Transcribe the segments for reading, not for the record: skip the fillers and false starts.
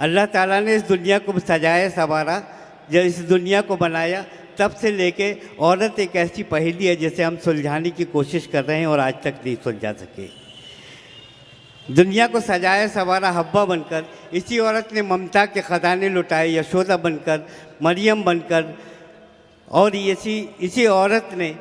अल्लाह ताला ने इस दुनिया को सजाया संवारा, जब इस दुनिया को बनाया तब से लेके औरत एक ऐसी पहेली है जिसे हम सुलझाने की कोशिश कर रहे हैं और आज तक नहीं सुलझा सके। दुनिया को सजाया संवारा हव्वा बनकर, इसी औरत ने ममता के ख़जाने लुटाए यशोदा बनकर, मरियम बनकर, और इसी औरत ने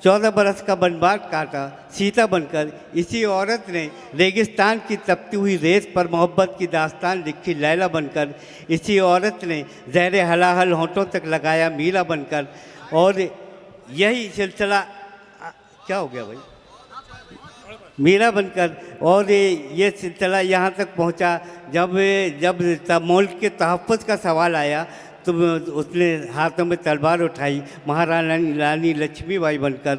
14 बरस का वनवास काटा सीता बनकर। इसी औरत ने रेगिस्तान की तपती हुई रेत पर मोहब्बत की दास्तान लिखी लैला बनकर। इसी औरत ने ज़हरे हलाहल होंठों तक लगाया मीरा बनकर। और यही सिलसिला क्या हो गया भाई, मीरा बनकर। और ये सिलसिला यहाँ तक पहुँचा जब मुल्क के तहफ़्फ़ुज़ का सवाल आया तो उसने हाथों में तलवार उठाई, महारानी रानी लक्ष्मीबाई बनकर,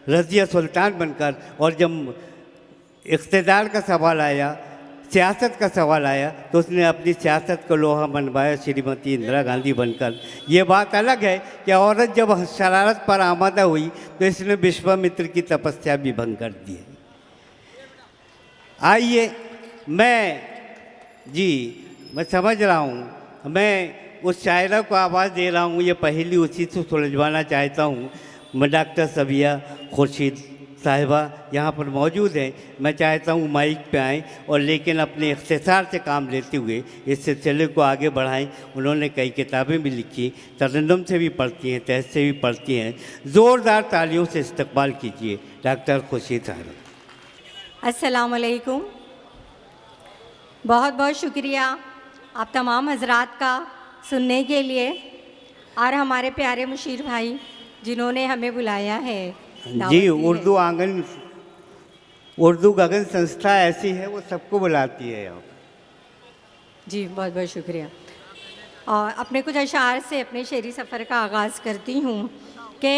रज़िया सुल्तान बनकर। और जब इक़्तिदार का सवाल आया, सियासत का सवाल आया, तो उसने अपनी सियासत को लोहा मनवाया श्रीमती इंदिरा गांधी बनकर। ये बात अलग है कि औरत जब शरारत पर आमादा हुई तो इसने विश्वामित्र की तपस्या भी भंग कर दी। आइए मैं समझ रहा हूँ, मैं उस शायरा को आवाज़ दे रहा हूँ, ये पहेली उसी से सुलझवाना चाहता हूँ। मैं डॉक्टर सबिया खुर्शीद साहिबा यहाँ पर मौजूद हैं। मैं चाहता हूँ माइक पे आएँ और लेकिन अपने इख्तिसार से काम लेते हुए इस सिलसिले को आगे बढ़ाएं। उन्होंने कई किताबें भी लिखी, तरन्नुम से भी पढ़ती हैं, तहज़ से भी पढ़ती हैं। ज़ोरदार तालियों से इस्तकबाल कीजिए डॉक्टर खुर्शीद साहिबा। अस्सलाम वालेकुम। बहुत बहुत शुक्रिया आप तमाम हजरात का सुनने के लिए, और हमारे प्यारे मुशीर भाई जिन्होंने हमें बुलाया है। जी, उर्दू गगन संस्था ऐसी है, वो सबको बुलाती है। जी बहुत बहुत शुक्रिया। और अपने कुछ अशार से अपने शेरी सफ़र का आगाज़ करती हूँ कि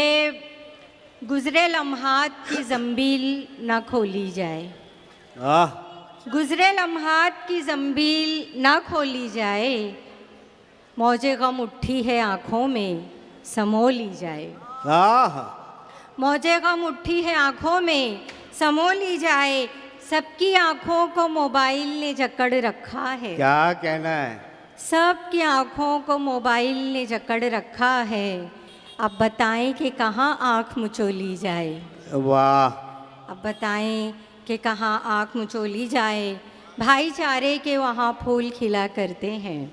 गुज़रे लम्हात की ज़ंबील ना खोली जाए, गुज़रे लम्हात की ज़ंबील ना खोली जाए, मौजे गम उठी है आँखों में समो ली जाए। मौजे गम उठी है आँखों में समो ली जाए, सबकी आँखों को मोबाइल ने जकड़ रखा है। क्या कहना है? सबकी आँखों को मोबाइल ने जकड़ रखा है, अब बताएं कि कहाँ आँख मुचोली जाए। वाह। अब बताएं कि कहाँ आँख मुचोली जाए। भाईचारे के वहाँ फूल खिला करते हैं,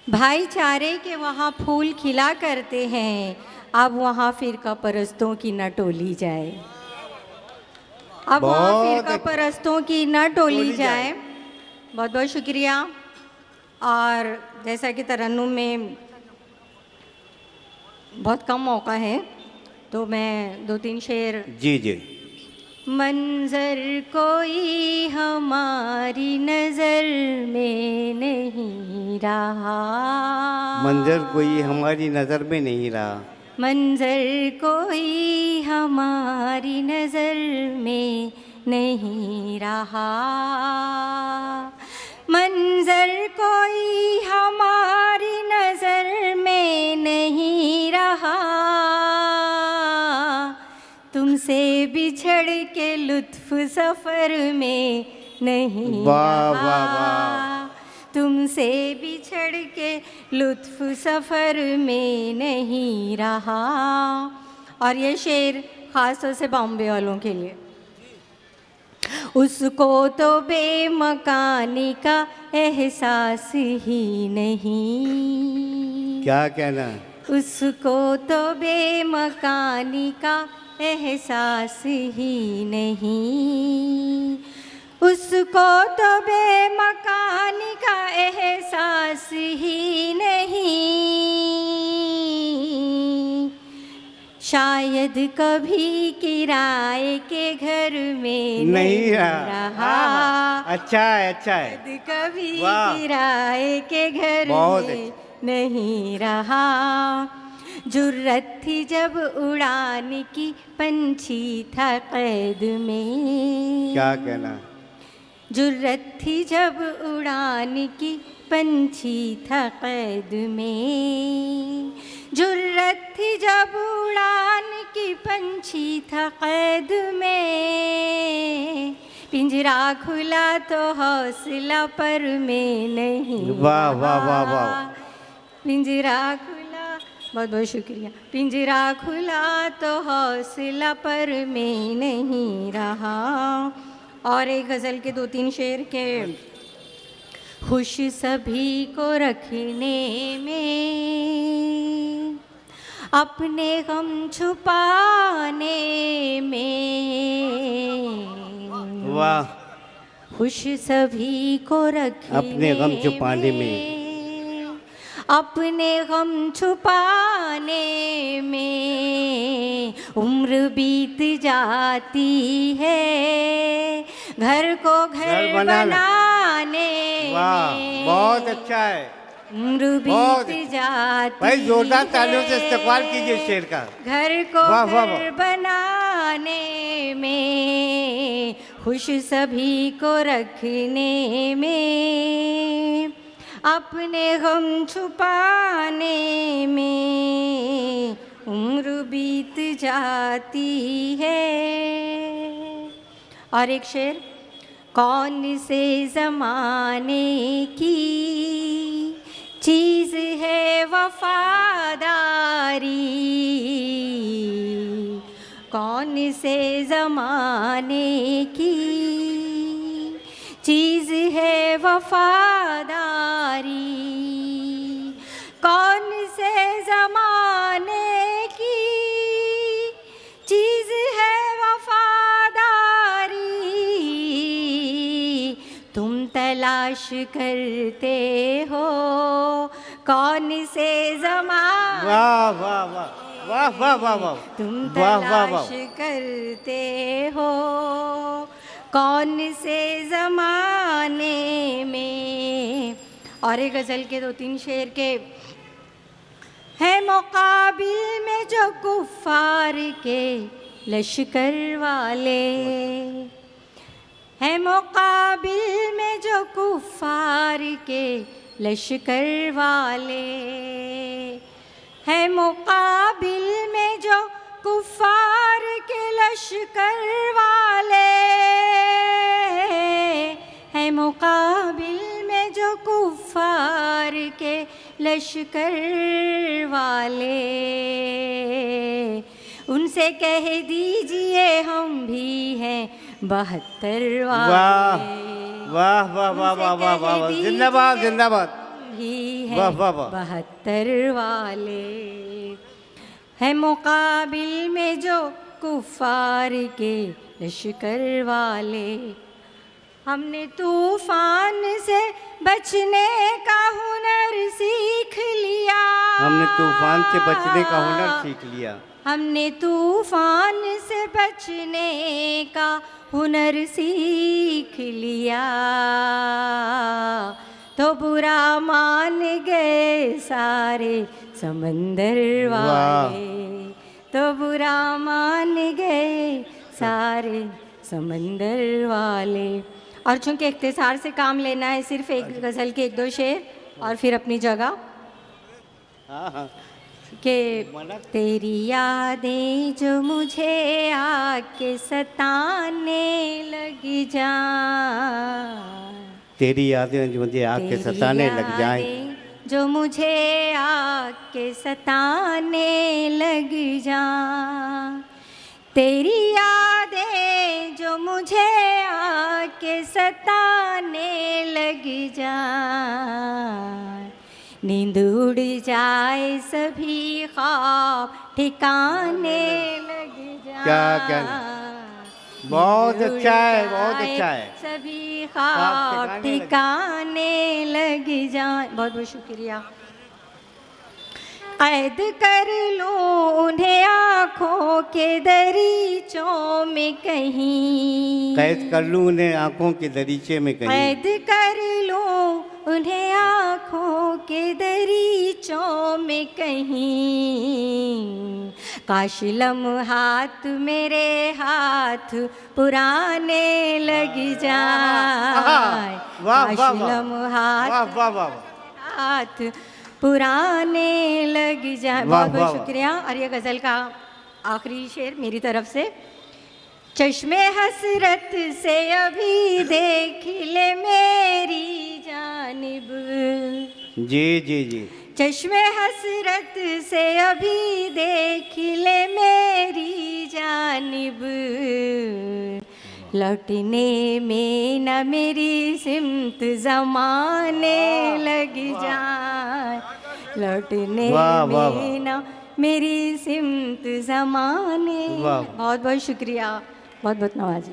भाईचारे के वहाँ फूल खिला करते हैं, अब वहाँ फ़िरका परस्तों की न टोली जाए। अब वहाँ फ़िरका परस्तों की न टोली जाए। बहुत बहुत शुक्रिया। और जैसा कि तरन्नुम में बहुत कम मौका है तो मैं 2-3 शेर। जी। मंजर कोई हमारी नज़र में नहीं रहा, मंजर कोई हमारी नज़र में नहीं रहा, मंजर कोई हमारी नज़र में नहीं रहा, मंजर कोई हमारी नज़र में नहीं रहा, तुमसे बिछड़ के लुत्फ सफ़र में नहीं रहा, तुमसे बिछड़ के लुत्फ सफ़र में नहीं रहा। और ये शेर ख़ास तौर से बॉम्बे वालों के लिए। उसको तो बेमकानी का एहसास ही नहीं। क्या कहना? उसको तो बेमकानी का एहसास ही नहीं, उसको तो बेमकानी का एहसास ही नहीं, शायद कभी किराए के घर में नहीं रहा। अच्छा है। शायद कभी किराए के घर में नहीं रहा, जुर्रत थी जब उड़ान की पंछी था कैद में। क्या कहना? जुर्रत थी जब उड़ान की पंछी था कैद में, जुर्रत थी जब उड़ान की पंछी था कैद में, पिंजरा खुला तो हौसला पर में नहीं वाह, वाह, वाह, वाह। रहा। पिंजरा खुला, बहुत बहुत शुक्रिया। पिंजरा खुला तो हौसला पर में नहीं रहा। और एक गज़ल के 2-3 शेर के। खुश सभी को रखने में, अपने गम छुपाने में। वाह। खुश सभी को रखने अपने गम छुपाने में, अपने गम छुपाने में। उम्र बीत जाती है घर को घर बनाने वाह, में। बहुत अच्छा है। उम्र बहुत। बीत जाती भाई जोरदार तालियों से है इस्तकबाल कीजिए शेर का। घर को वाह, वाह, घर वाह। बनाने में, खुश सभी को रखने में, अपने गम छुपाने में। उम्र बीत जाती है। और एक शेर। कौन से ज़माने की चीज़ है वफ़ादारी, कौन से ज़माने की चीज़ है वफ़ादारी। कौन से ज़माने की चीज़ है वफ़ादारी, तुम तलाश करते हो कौन से ज़माने। वाह वाह वाह वाह वाह वाह वाह। तुम वाह, वाह, वाह। तलाश करते हो कौन से ज़माने में। और एक गज़ल के 2-3 शेर के। है मुकाबिल में जो कुफ़ार के लश्कर वाले, है मुकाबिल में जो कुफ़ार के लश्कर वाले, है मुकाबिल में जो कुफ़ार के लश्कर वाले, है मुकाबिल में जो कुफ़ार के लश्कर वाले। उनसे कह दीजिए हम भी हैं 72 वाले। वाह वाह वाह वाह वाह वाह वाह। जिंदाबाद जिंदाबाद। भी वाह, हैं वाह, वाह। 72 वाले, है मुकाबिल में जो कुफ़ार के लश्कर वाले। हमने तूफान से बचने का हुनर सीख लिया, हमने तूफान से बचने का हुनर सीख लिया। हमने तूफान से बचने का हुनर सीख लिया। तो बुरा मान गए सारे समंदर वाले, तो बुरा मान गए सारे समंदर वाले। और चूँकि इख्तिसार से काम लेना है, सिर्फ एक गज़ल के 1-2 शेर और फिर अपनी जगह। हाँ हाँ। कि तेरी यादें जो मुझे आके सताने लग जाएं, तेरी यादें जो मुझे आके सताने लग जाएं, जो मुझे आके सताने लग जाएं। तेरी यादें जो मुझे आके सताने लग जाएं, नींद उड़ जाए सभी ख्वाब ठिकाने लग जाएं। क्या बहुत अच्छा है, बहुत अच्छा है। सभी ख्वाब ठिकाने लग जाएं। बहुत बहुत शुक्रिया। कैद कर लूं उन्हें आँखों के दरीचों में कहीं, कैद कर लूं उन्हें आँखों के दरीचे में कहीं, कैद कर लूं उन्हें आँखों के दरीचों में कहीं। काश लम्हात मेरे हाथ पुराने लग जाए, काश लम्हात हाथ पुराने लग जाए। बहुत बहुत शुक्रिया। और ये गज़ल का आखिरी शेर मेरी तरफ से। चश्मे हसरत से अभी देख ले मेरी जानिब। जी जी जी। चश्मे हसरत से अभी देख ले मेरी जानिब। लौटने में न मेरी सिमत ज़माने लग जाए। लौटने में न मेरी सिमत ज़माने। वाह। बहुत बहुत शुक्रिया, बहुत बहुत नवाजी।